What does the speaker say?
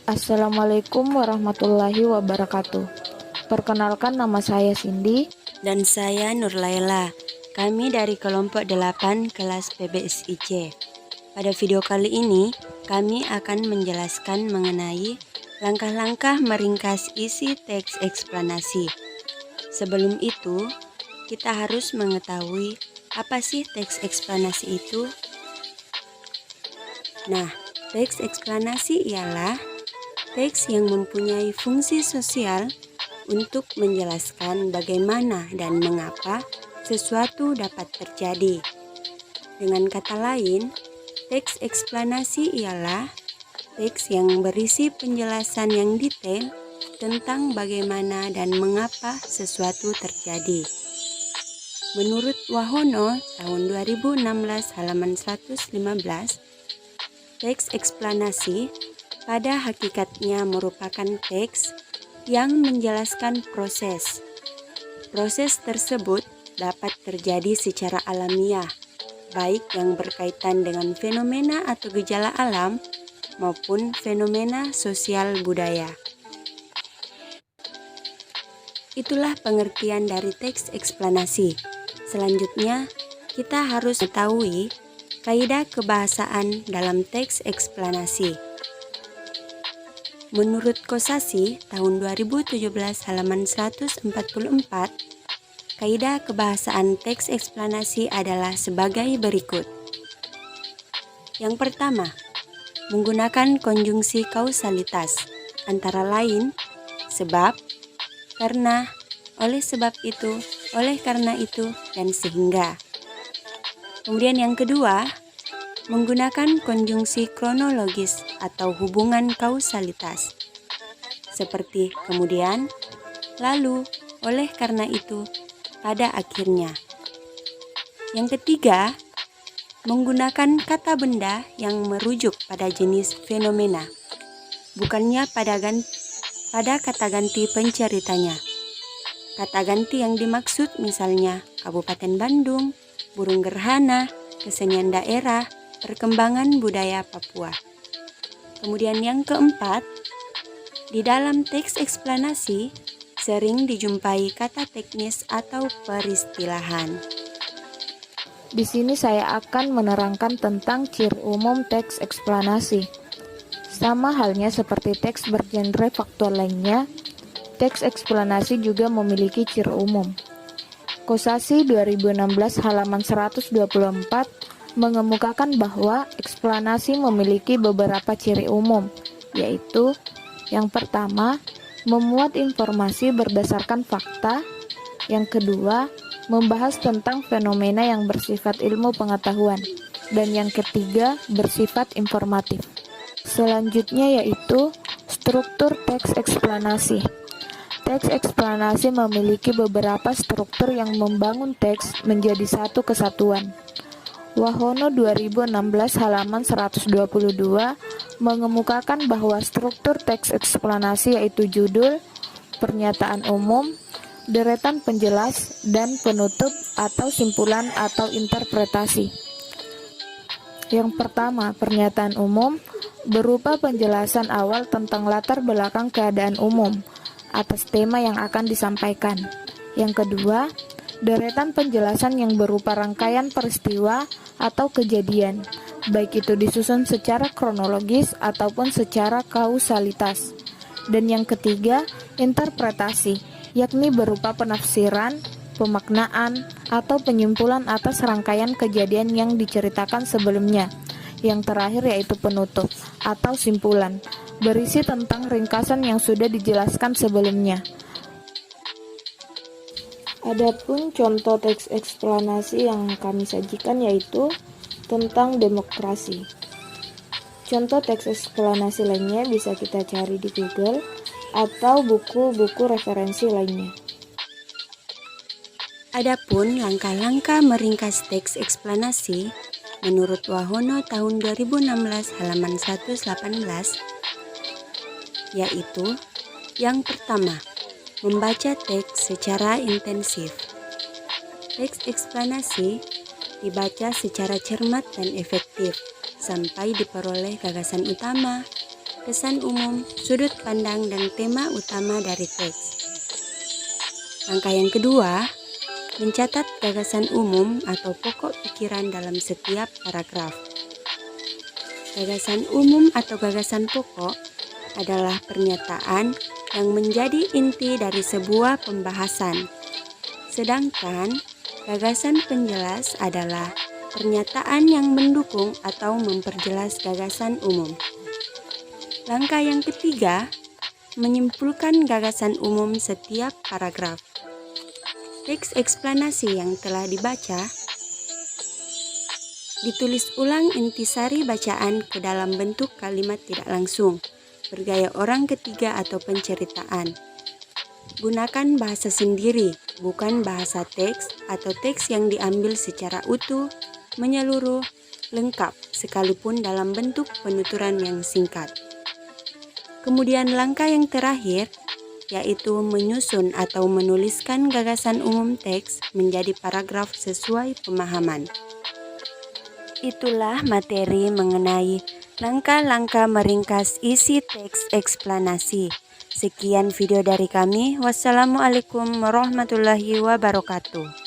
Assalamualaikum warahmatullahi wabarakatuh. Perkenalkan, nama saya Cindy. Dan saya Nurlaila. Kami dari kelompok 8 kelas PBSIC. Pada video kali ini, kami akan menjelaskan mengenai langkah-langkah meringkas isi teks eksplanasi. Sebelum itu, kita harus mengetahui apa sih teks eksplanasi itu. Nah, teks eksplanasi ialah teks yang mempunyai fungsi sosial untuk menjelaskan bagaimana dan mengapa sesuatu dapat terjadi. Dengan kata lain, teks eksplanasi ialah teks yang berisi penjelasan yang detail tentang bagaimana dan mengapa sesuatu terjadi. Menurut Wahono tahun 2016 halaman 115, teks eksplanasi pada hakikatnya merupakan teks yang menjelaskan proses. Proses tersebut dapat terjadi secara alamiah, baik yang berkaitan dengan fenomena atau gejala alam maupun fenomena sosial budaya. Itulah pengertian dari teks eksplanasi. Selanjutnya, kita harus mengetahui kaidah kebahasaan dalam teks eksplanasi. Menurut Kosasih tahun 2017 halaman 144, kaidah kebahasaan teks eksplanasi adalah sebagai berikut. Yang pertama, menggunakan konjungsi kausalitas, antara lain sebab, karena, oleh sebab itu, oleh karena itu, dan sehingga. Kemudian yang kedua, menggunakan konjungsi kronologis atau hubungan kausalitas, seperti kemudian, lalu, oleh karena itu, pada akhirnya. Yang ketiga, menggunakan kata benda yang merujuk pada jenis fenomena, bukannya pada kata ganti penceritanya. Kata ganti yang dimaksud misalnya Kabupaten Bandung, burung gerhana, kesenian daerah, perkembangan budaya Papua. Kemudian yang keempat, di dalam teks eksplanasi sering dijumpai kata teknis atau peristilahan. Di sini saya akan menerangkan tentang ciri umum teks eksplanasi. Sama halnya seperti teks bergenre faktual lainnya, teks eksplanasi juga memiliki ciri umum. Kosasih 2016 halaman 124 mengemukakan bahwa eksplanasi memiliki beberapa ciri umum, yaitu yang pertama, memuat informasi berdasarkan fakta, yang kedua, membahas tentang fenomena yang bersifat ilmu pengetahuan, dan yang ketiga, bersifat informatif. Selanjutnya yaitu struktur teks eksplanasi. Teks eksplanasi memiliki beberapa struktur yang membangun teks menjadi satu kesatuan. Wahono 2016 halaman 122 mengemukakan bahwa struktur teks eksplanasi yaitu judul, pernyataan umum, deretan penjelas, dan penutup atau simpulan atau interpretasi. Yang pertama, pernyataan umum berupa penjelasan awal tentang latar belakang keadaan umum atas tema yang akan disampaikan. Yang kedua, deretan penjelasan yang berupa rangkaian peristiwa atau kejadian, baik itu disusun secara kronologis ataupun secara kausalitas. Dan yang ketiga, interpretasi, yakni berupa penafsiran, pemaknaan, atau penyimpulan atas rangkaian kejadian yang diceritakan sebelumnya. Yang terakhir yaitu penutup atau simpulan, berisi tentang ringkasan yang sudah dijelaskan sebelumnya. Adapun contoh teks eksplanasi yang kami sajikan yaitu tentang demokrasi. Contoh teks eksplanasi lainnya bisa kita cari di Google atau buku-buku referensi lainnya. Adapun langkah-langkah meringkas teks eksplanasi menurut Wahono tahun 2016 halaman 118, yaitu yang pertama, membaca teks secara intensif. Teks eksplanasi dibaca secara cermat dan efektif sampai diperoleh gagasan utama, kesan umum, sudut pandang, dan tema utama dari teks. Langkah yang kedua, mencatat gagasan umum atau pokok pikiran dalam setiap paragraf. Gagasan umum atau gagasan pokok adalah pernyataan yang menjadi inti dari sebuah pembahasan. Sedangkan gagasan penjelas adalah pernyataan yang mendukung atau memperjelas gagasan umum. Langkah yang ketiga, menyimpulkan gagasan umum setiap paragraf. Teks eksplanasi yang telah dibaca ditulis ulang intisari bacaan ke dalam bentuk kalimat tidak langsung, bergaya orang ketiga atau penceritaan. Gunakan bahasa sendiri, bukan bahasa teks atau teks yang diambil secara utuh, menyeluruh, lengkap, sekalipun dalam bentuk penuturan yang singkat. Kemudian langkah yang terakhir, yaitu menyusun atau menuliskan gagasan umum teks menjadi paragraf sesuai pemahaman. Itulah materi mengenai langkah-langkah meringkas isi teks eksplanasi. Sekian video dari kami. Wassalamualaikum warahmatullahi wabarakatuh.